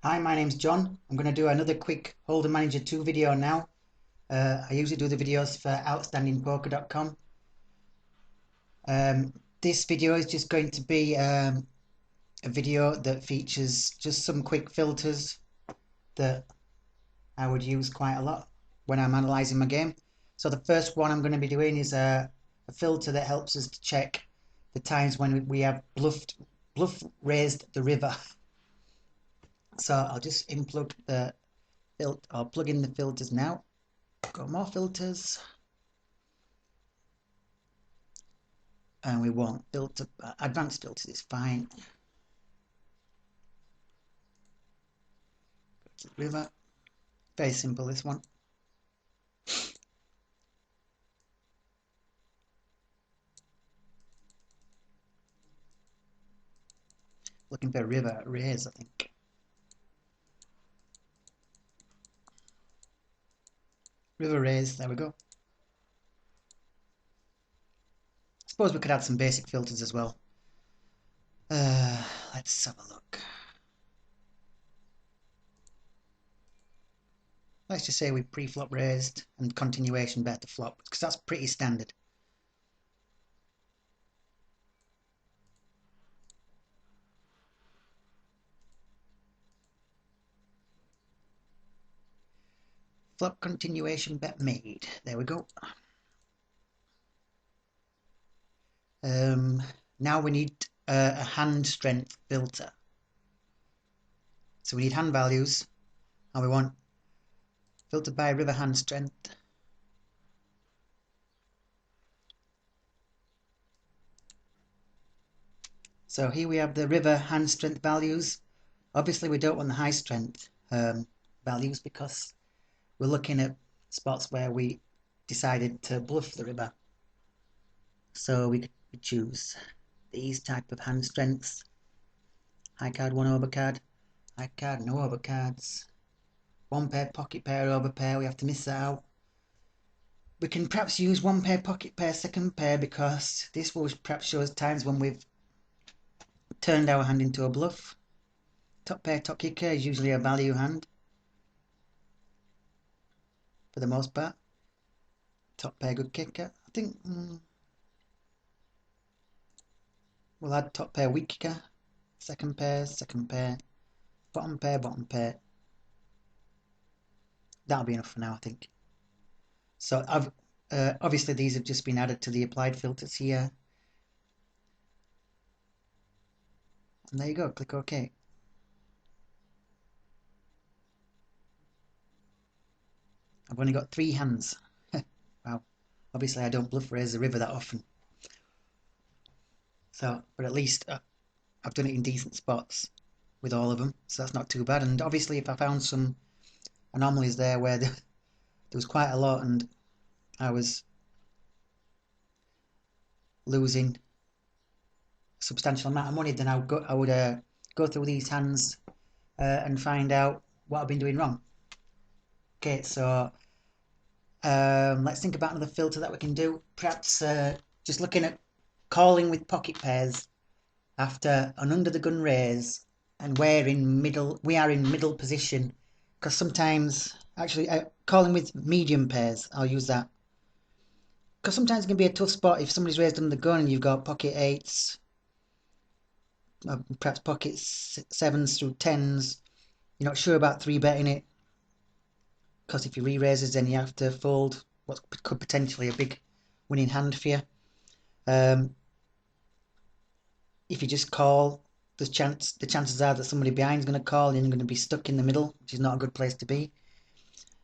Hi, my name's John. I'm going to do another quick Holder Manager 2 video now. I usually do the videos for outstandingpoker.com. This video is just going to be a video that features just some quick filters that I would use quite a lot when I'm analysing my game. So the first one I'm going to be doing is a filter that helps us to check the times when we have bluff raised the river. So I'll just plug in the filters now. Got more filters, and we want filter advanced filters is fine. River, very simple this one. Looking for river raise, I think. River raise, there we go. I suppose we could add some basic filters as well. Let's have a look. Let's just say we pre-flop raised and continuation bet to flop, because that's pretty standard. Flop continuation bet made. There we go. Now we need a hand strength filter. So we need hand values, and we want filtered by river hand strength. So here we have the river hand strength values. Obviously we don't want the high strength values because we're looking at spots where we decided to bluff the river. So we could choose these type of hand strengths. High card, one overcard. High card, no overcards. One pair, pocket pair, overpair. We have to miss that out. We can perhaps use one pair, pocket pair, second pair, because this will perhaps show us times when we've turned our hand into a bluff. Top pair, top kicker is usually a value hand for the most part. Top pair, good kicker. I think we'll add top pair, weak kicker. Second pair, bottom pair, bottom pair. That'll be enough for now, I think. So obviously these have just been added to the applied filters here. And there you go, click OK. I've only got 3 hands. Wow. Obviously I don't bluff raise the river that often. So, but at least I've done it in decent spots with all of them, so that's not too bad. And obviously if I found some anomalies there where there was quite a lot and I was losing a substantial amount of money, then I would go through these hands and find out what I've been doing wrong. Okay, so let's think about another filter that we can do. Perhaps just looking at calling with pocket pairs after an under the gun raise, and we are in middle position, because sometimes actually calling with medium pairs, I'll use that, because sometimes it can be a tough spot if somebody's raised under the gun and you've got pocket 8s, perhaps pocket 7s through 10s. You're not sure about 3-betting it, because if he re-raises then you have to fold what could potentially a big winning hand for you. If you just call, the chances are that somebody behind is going to call and you're going to be stuck in the middle, which is not a good place to be.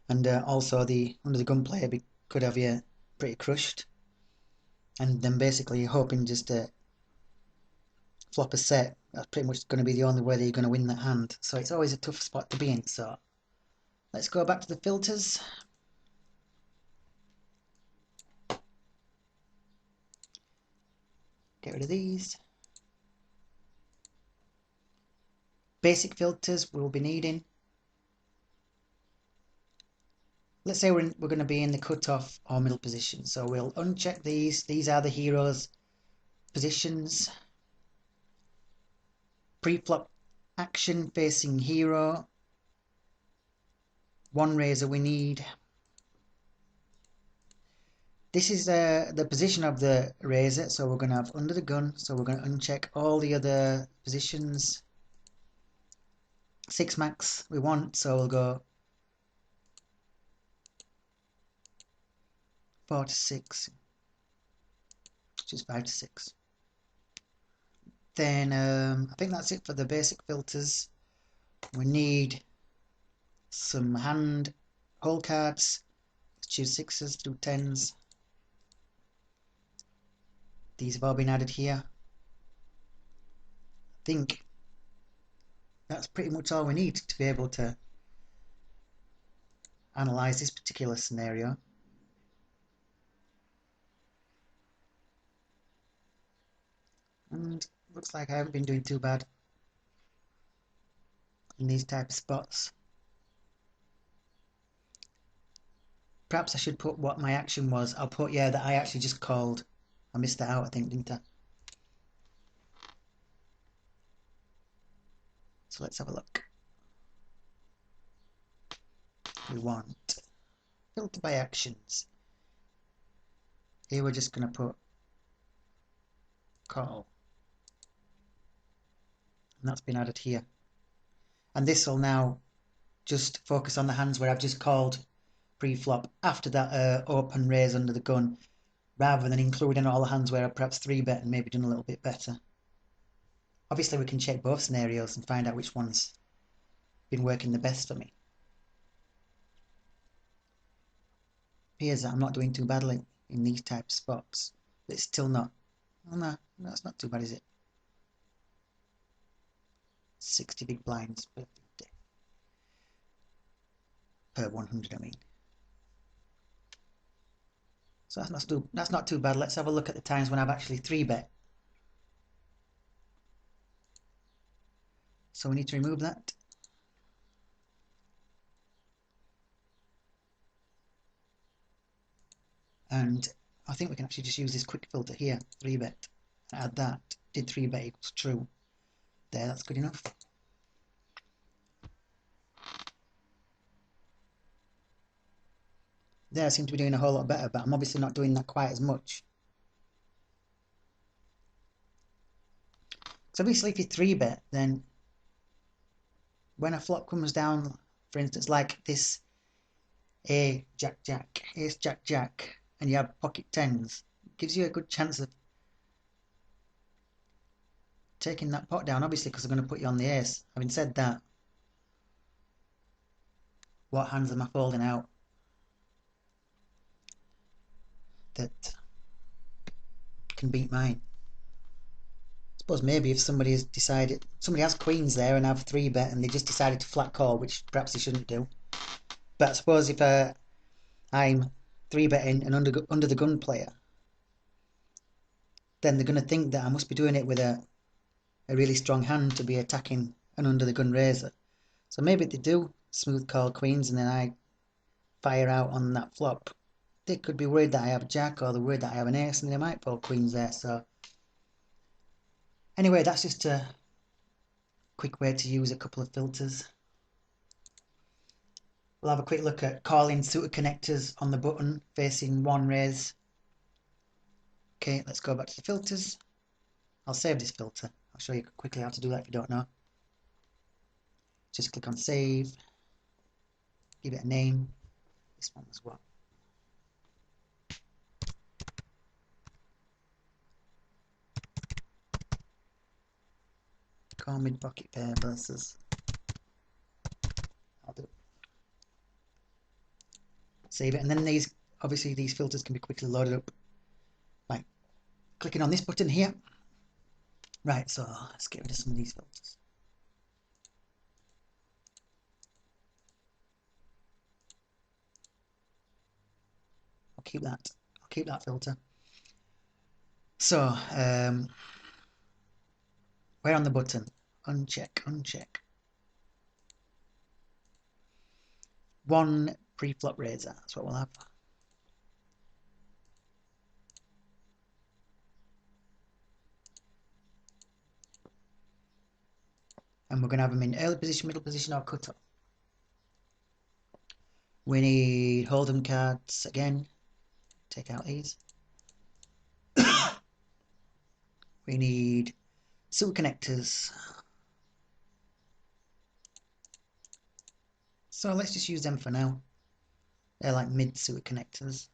And also the under the gun player could have you pretty crushed, and then basically you're hoping just to flop a set. That's pretty much going to be the only way that you're going to win that hand. So it's always a tough spot to be in. So let's go back to the filters. Get rid of these. Basic filters we'll be needing. Let's say we're going to be in the cutoff or middle position. So we'll uncheck these. These are the heroes' positions. Pre-flop action facing hero. one razor we need. This is the position of the razor, so we're going to have under the gun, so we're going to uncheck all the other positions. 6 max we want, so we'll go 4 to 6, which is 5 to 6. Then I think that's it for the basic filters. We need some hand hole cards. Let's choose 6s through 10s. These have all been added here. I think that's pretty much all we need to be able to analyze this particular scenario. And looks like I haven't been doing too bad in these type of spots. Perhaps I should put what my action was. I'll put, yeah, that I actually just called. I missed that out, I think, didn't I? So let's have a look. We want filter by actions. Here we're just going to put call. And that's been added here. And this will now just focus on the hands where I've just called pre-flop after that open raise under the gun, rather than including all the hands where I've perhaps 3-bet and maybe done a little bit better. Obviously we can check both scenarios and find out which one's been working the best for me. Appears that I'm not doing too badly in these type of spots, but it's still not. Oh no, that's not too bad, is it? 60 big blinds per 100, I mean. So that's not too bad. Let's have a look at the times when I've actually 3-bet. So we need to remove that. And I think we can actually just use this quick filter here, 3-bet, add that, did 3-bet equals true. There, that's good enough. There I seem to be doing a whole lot better, but I'm obviously not doing that quite as much. So obviously if you 3-bet, then when a flop comes down, for instance, like this A, Jack, Jack, Ace, Jack, Jack, and you have pocket 10s, it gives you a good chance of taking that pot down, obviously, because they're going to put you on the ace. Having said that, what hands am I folding out that can beat mine? I suppose maybe if somebody has queens there and have 3-bet and they just decided to flat call, which perhaps they shouldn't do. But I suppose if I'm 3-betting an under the gun player, then they're going to think that I must be doing it with a really strong hand to be attacking an under the gun razor. So maybe they do smooth call queens and then I fire out on that flop. They could be worried that I have a jack, or they're worried that I have an ace, and they might pull queens there. So anyway, that's just a quick way to use a couple of filters. We'll have a quick look at calling suited connectors on the button facing one raise. Okay, let's go back to the filters. I'll save this filter. I'll show you quickly how to do that if you don't know. Just click on save, give it a name. This one as well. Call mid pocket pair versus. I'll do it. Save it, and then obviously these filters can be quickly loaded up by clicking on this button here. Right, so let's get rid of some of these filters. I'll keep that filter. So where on the button? Uncheck. One pre-flop razor, that's what we'll have. And we're going to have them in early position, middle position, or cutoff. We need Hold'em cards again. Take out these. We need super connectors. So let's just use them for now. They're like mid super connectors.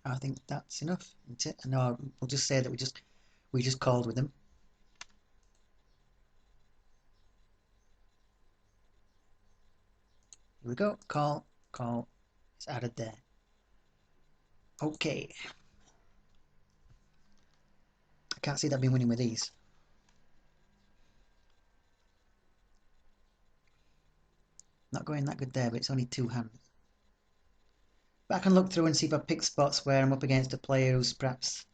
I think that's enough, isn't it? No, we'll just say that we just called with them. Here we go. Call. It's added there. Okay. I can't see that being winning with these. Not going that good there, but it's only 2 hands. But I can look through and see if I pick spots where I'm up against a player who's perhaps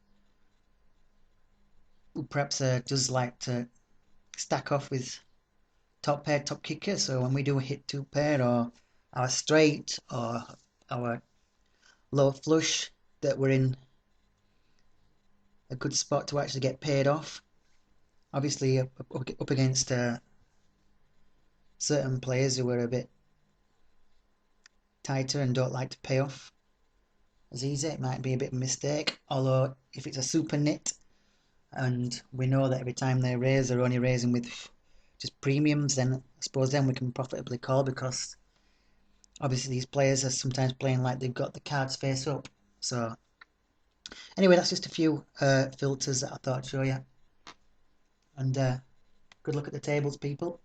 does like to stack off with top pair, top kicker. So when we do a hit 2 pair or our straight or our low flush, that we're in a good spot to actually get paid off. Obviously up against certain players who are a bit tighter and don't like to pay off as easy, it might be a bit of a mistake. Although if it's a super nit and we know that every time they raise they're only raising with just premiums, then I suppose then we can profitably call, because obviously these players are sometimes playing like they've got the cards face up. So anyway, that's just a few filters that I thought I'd show you, and good luck at the tables, people.